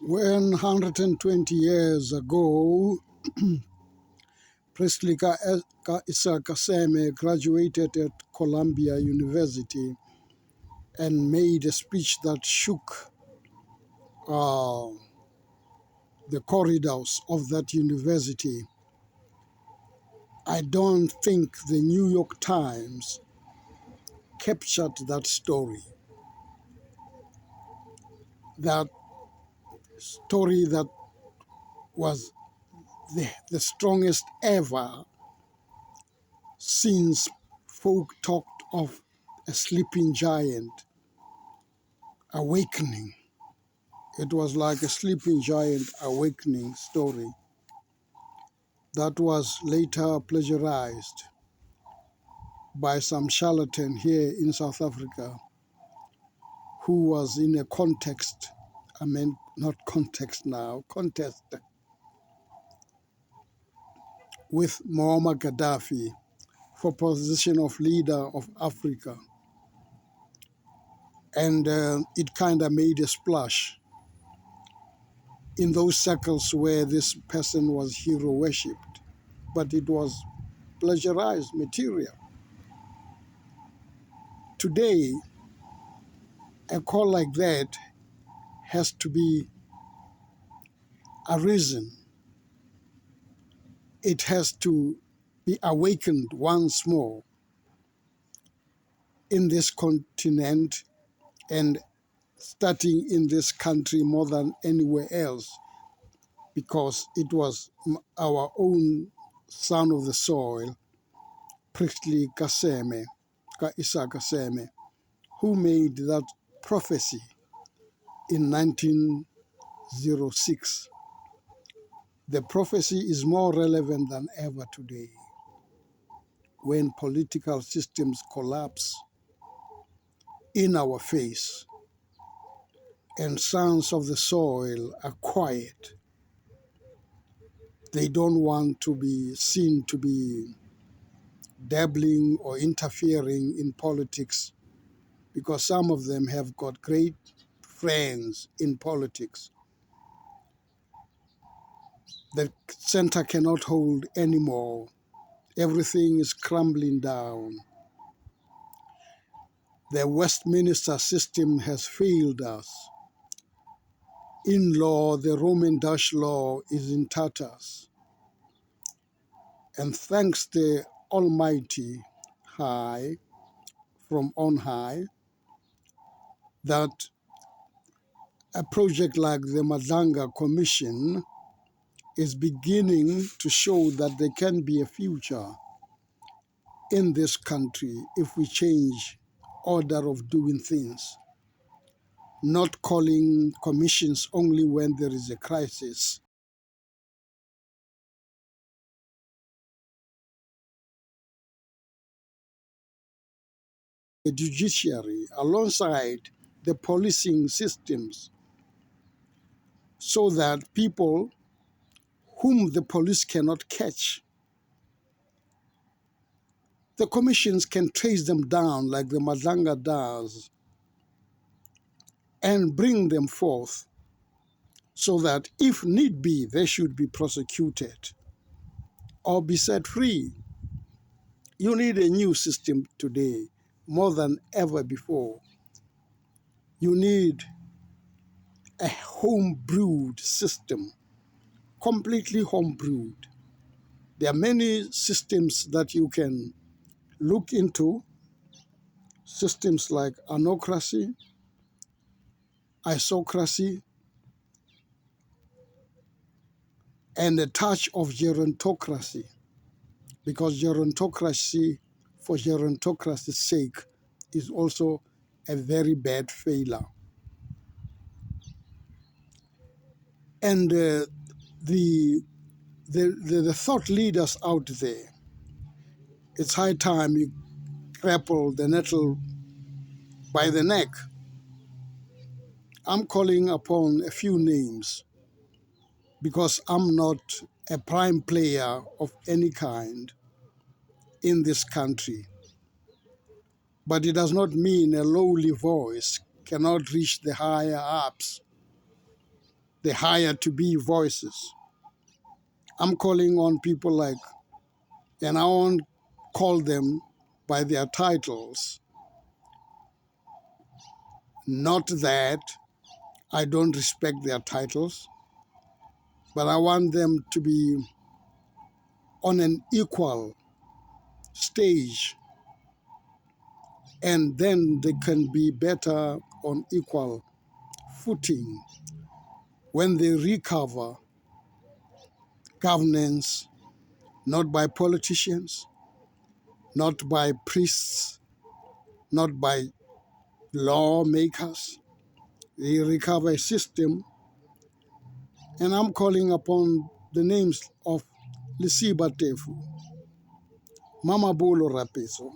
When 120 years ago, Presley Issa Kaseme graduated at Columbia University and made a speech that shook uh, the corridors of that university, I don't think the New York Times captured that story. That story that was the strongest ever since folk talked of a sleeping giant awakening. It was like a sleeping giant awakening story that was later plagiarized by some charlatan here in South Africa who was in a context, not context now, contest with Muammar Gaddafi for position of leader of Africa. And it kind of made a splash in those circles where this person was hero worshipped, but it was plagiarized material. Today, a call like that has to be arisen. It has to be awakened once more in this continent and starting in this country more than anywhere else, because it was our own son of the soil, Presley Issa Kaseme, who made that prophecy in 1906. The prophecy is more relevant than ever today when political systems collapse in our face and sons of the soil are quiet. They don't want to be seen to be dabbling or interfering in politics because some of them have got great friends in politics. The center cannot hold anymore. Everything is crumbling down. The Westminster system has failed us. In law, the Roman Dutch law is in tatters. And thanks the Almighty High, from on high, that a project like the Madanga Commission is beginning to show that there can be a future in this country if we change order of doing things, not calling commissions only when there is a crisis. The judiciary alongside the policing systems so that people whom the police cannot catch, the commissions can trace them down like the Madanga does and bring them forth so that if need be, they should be prosecuted or be set free. You need a new system today more than ever before. You need a home-brewed system, completely home-brewed. There are many systems that you can look into, systems like anocracy, isocracy, and a touch of gerontocracy, because gerontocracy, for gerontocracy's sake, is also a very bad failure. And the thought leaders out there, it's high time you grapple the nettle by the neck. I'm calling upon a few names because I'm not a prime player of any kind in this country. But it does not mean a lowly voice cannot reach the higher ups. they hire to be voices. I'm calling on people like, and I won't call them by their titles. Not that I don't respect their titles, but I want them to be on an equal stage, and then they can be better on equal footing when they recover governance, not by politicians, not by priests, not by lawmakers. They recover a system, and I'm calling upon the names of Lisiba Tefu, Mama Bolo Rapeso,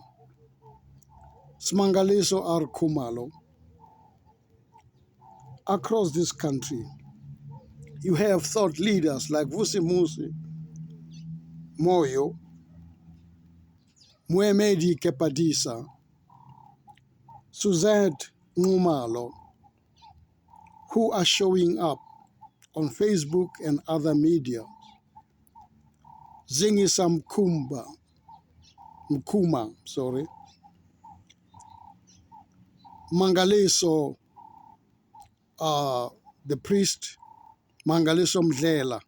Smangaleso R. Kumalo. Across this country, you have thought leaders like Vusi Musi, Moyo, Muemedi Kepadisa, Suzette Ngumalo, who are showing up on Facebook and other media. Zingisa Mkuma, Mangaleso, the priest, Mangaleso Mdlela.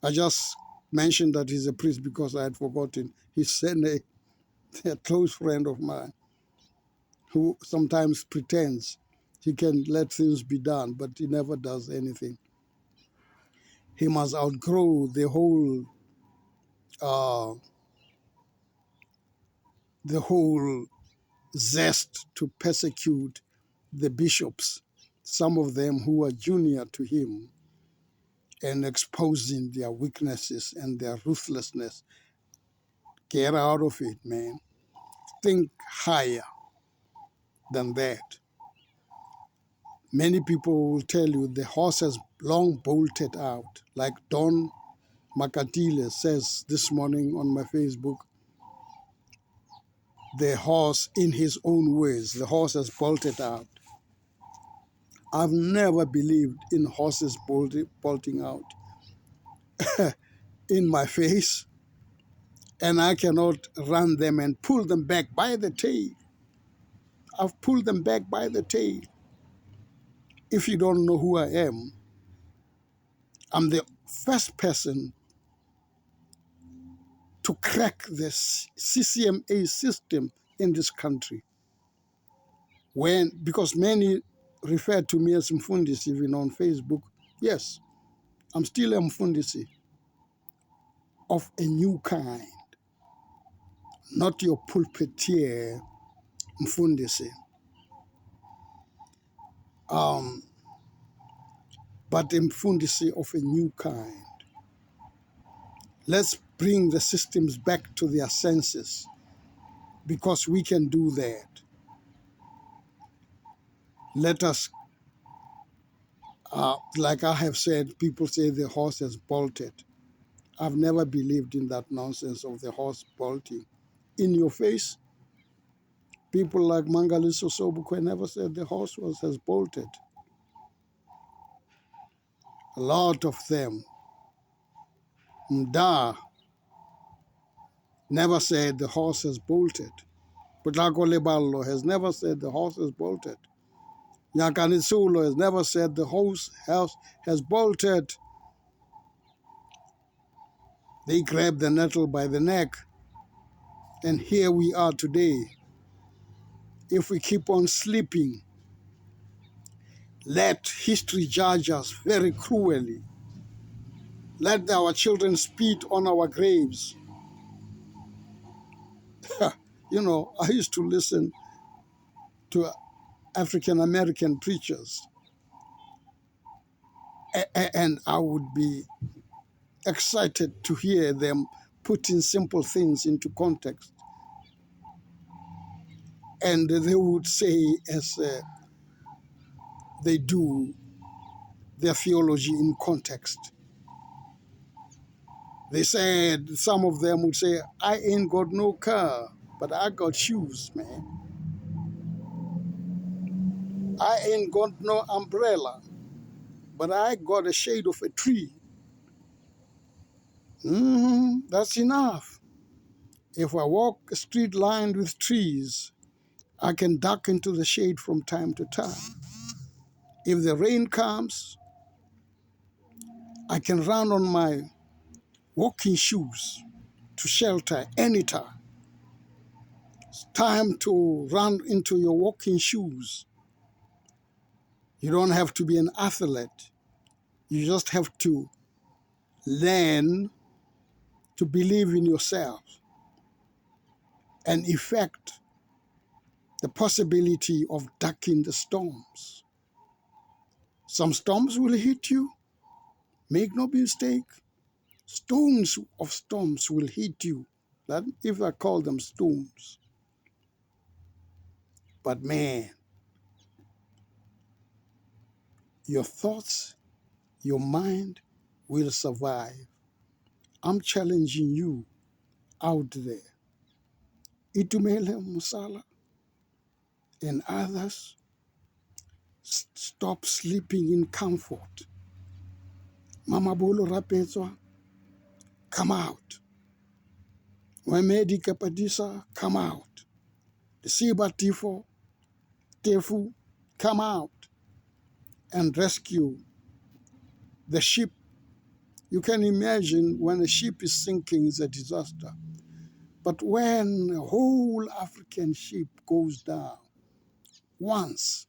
I just mentioned that he's a priest because I had forgotten. He's a close friend of mine who sometimes pretends he can let things be done, but he never does anything. He must outgrow the whole zest to persecute the bishops, some of them who are junior to him, and exposing their weaknesses and their ruthlessness. Get out of it, man. Think higher than that. Many people will tell you the horse has long bolted out, like Don Makatile says this morning on my Facebook. The horse, in his own ways, the horse has bolted out. I've never believed in horses bolting out in my face, and I cannot run them and pull them back by the tail. I've pulled them back by the tail. If you don't know who I am, I'm the first person to crack the CCMA system in this country. Because many refer to me as Mfundisi even on Facebook. Yes, I'm still a Mfundisi of a new kind, not your pulpiteer Mfundisi, but a Mfundisi of a new kind. Let's bring the systems back to their senses, because we can do that. Let us, like I have said, people say the horse has bolted. I've never believed in that nonsense of the horse bolting. In your face, people like Mangaliso Sobukwe never said the horse has bolted. A lot of them, Mda, never said the horse has bolted. Putako Leballo has never said the horse has bolted. Nyakanitsulo has never said the horse has bolted. They grabbed the nettle by the neck, and here we are today. If we keep on sleeping, let history judge us very cruelly. Let our children spit on our graves. You know, I used to listen to African American preachers, and I would be excited to hear them putting simple things into context. And they would say, as they do their theology in context. They said, some of them would say, I ain't got no car, but I got shoes, man. I ain't got no umbrella, but I got a shade of a tree. That's enough. If I walk a street lined with trees, I can duck into the shade from time to time. If the rain comes, I can run on my walking shoes to shelter anytime. It's time to run into your walking shoes. You don't have to be an athlete. You just have to learn to believe in yourself and effect the possibility of ducking the storms. Some storms will hit you. Make no mistake. Stones of storms will hit you. That if I call them stones. But man, your thoughts, your mind will survive. I'm challenging you out there. Itumele Musala and others, stop sleeping in comfort. Mama Bolo Rapezwa, come out. Wemedi Kapadisa, come out. The Siba Tifo, Tefu, come out and rescue the ship. You can imagine when a ship is sinking, it's a disaster. But when a whole African ship goes down once,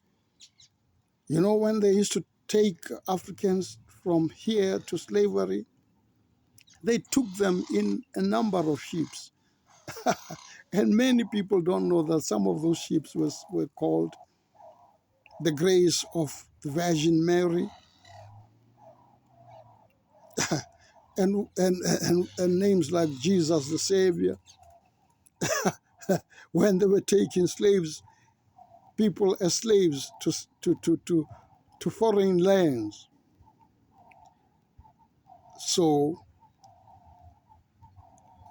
you know, when they used to take Africans from here to slavery, they took them in a number of ships. And many people don't know that some of those ships were called the Grace of the Virgin Mary and names like Jesus the Savior. When they were taking slaves, people as slaves to foreign lands. So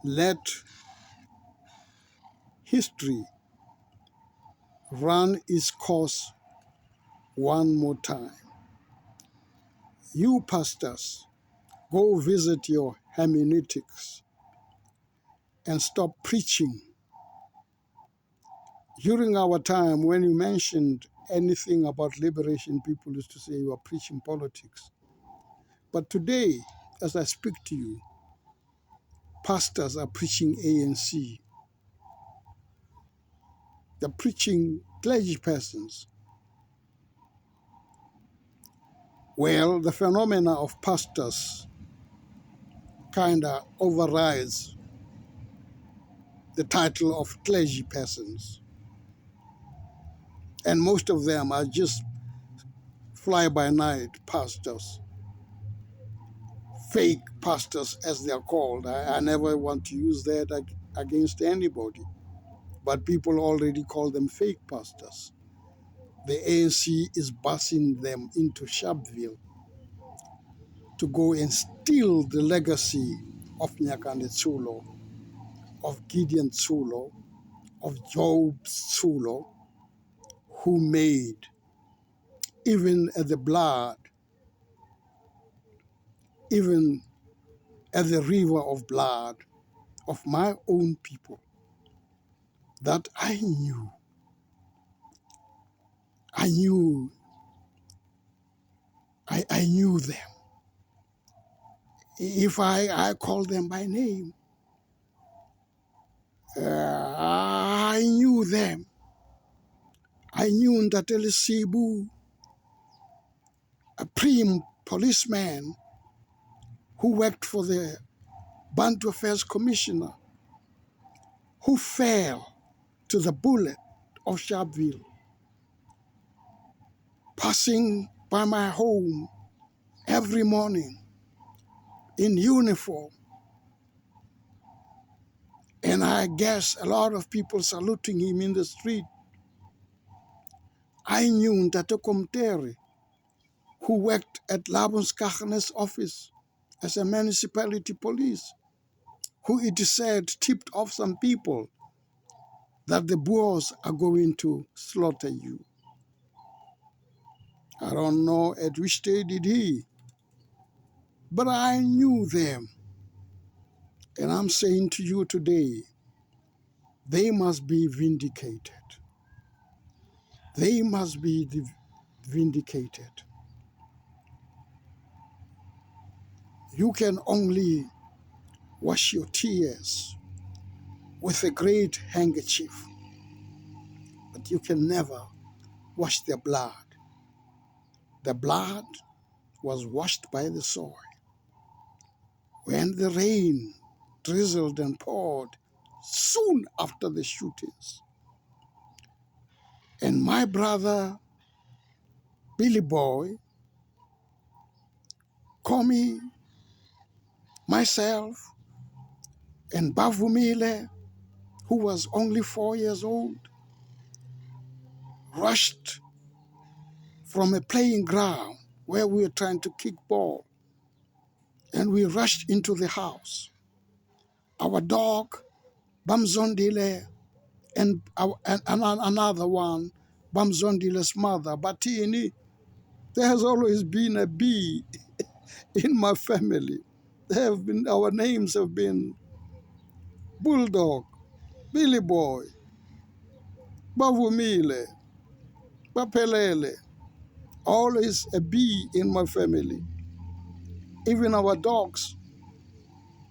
let history run its course one more time. You pastors, go visit your hermeneutics and stop preaching. During our time, when you mentioned anything about liberation, people used to say you are preaching politics. But today, as I speak to you, pastors are preaching ANC. They're preaching clergy persons. Well, the phenomena of pastors kind of overrides the title of clergy persons. And most of them are just fly-by-night pastors, fake pastors as they're called. I never want to use that against anybody, but people already call them fake pastors. The ANC is busing them into Sharpeville to go and steal the legacy of Nyakande Tsulo, of Gideon Tsulo, of Job Tsulo, who made, even at the blood, even at the river of blood of my own people, that I knew. I knew them. If I call them by name, I knew them. I knew Ntatele Sibu, a prim policeman who worked for the Bantu Affairs Commissioner, who fell to the bullet of Sharpeville, passing by my home every morning in uniform. And I guess a lot of people saluting him in the street. I knew Ntate Komtere, who worked at Labonskagenes office as a municipality police, who it is said tipped off some people that the Boers are going to slaughter you. I don't know at which stage did he, but I knew them. And I'm saying to you today, they must be vindicated. They must be vindicated. You can only wash your tears with a great handkerchief, but you can never wash their blood. The blood was washed by the soil. When the rain drizzled and poured soon after the shootings, and my brother Billy Boy, Komi, myself, and Bavumile, who was only 4 years old, rushed from a playing ground where we were trying to kick ball, and we rushed into the house. Our dog, Bamzondile, and another one, Bamzondile's mother, Batini. There has always been a B in my family. Our names have been Bulldog, Billy Boy, Bavumile, Bapelele. Always a B in my family. Even our dogs,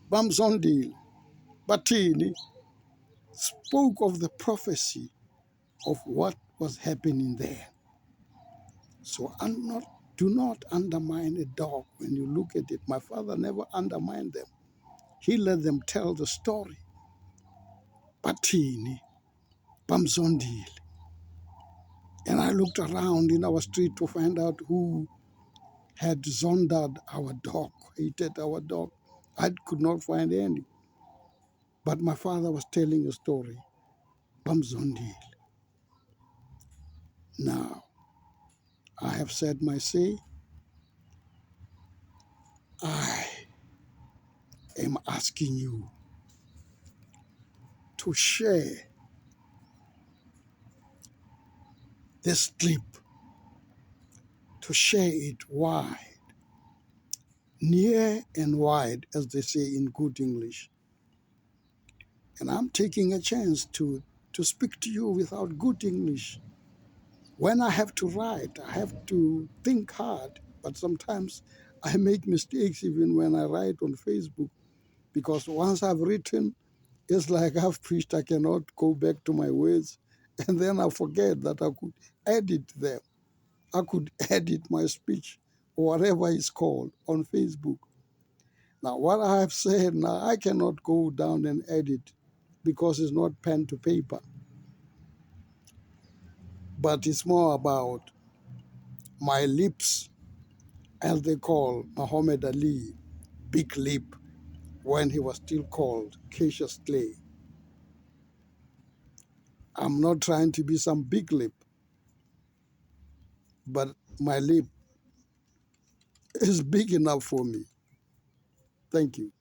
Bamzondil, Batini, spoke of the prophecy of what was happening there. So do not undermine a dog when you look at it. My father never undermined them. He let them tell the story. Batini, Bamzondil. And I looked around in our street to find out who had zondered our dog, hated our dog. I could not find any. But my father was telling a story. Bamzondil. Now, I have said my say. I am asking you to share this clip, to share it wide, near and wide, as they say in good English. And I'm taking a chance to speak to you without good English. When I have to write, I have to think hard, but sometimes I make mistakes even when I write on Facebook, because once I've written, it's like I've preached, I cannot go back to my words, and then I forget that I could edit them. I could edit my speech or whatever it's called on Facebook. Now, what I have said now, I cannot go down and edit because it's not pen to paper, but it's more about my lips, as they call Muhammad Ali, big lip, when he was still called Cassius Clay. I'm not trying to be some big lip, but my lip is big enough for me. Thank you.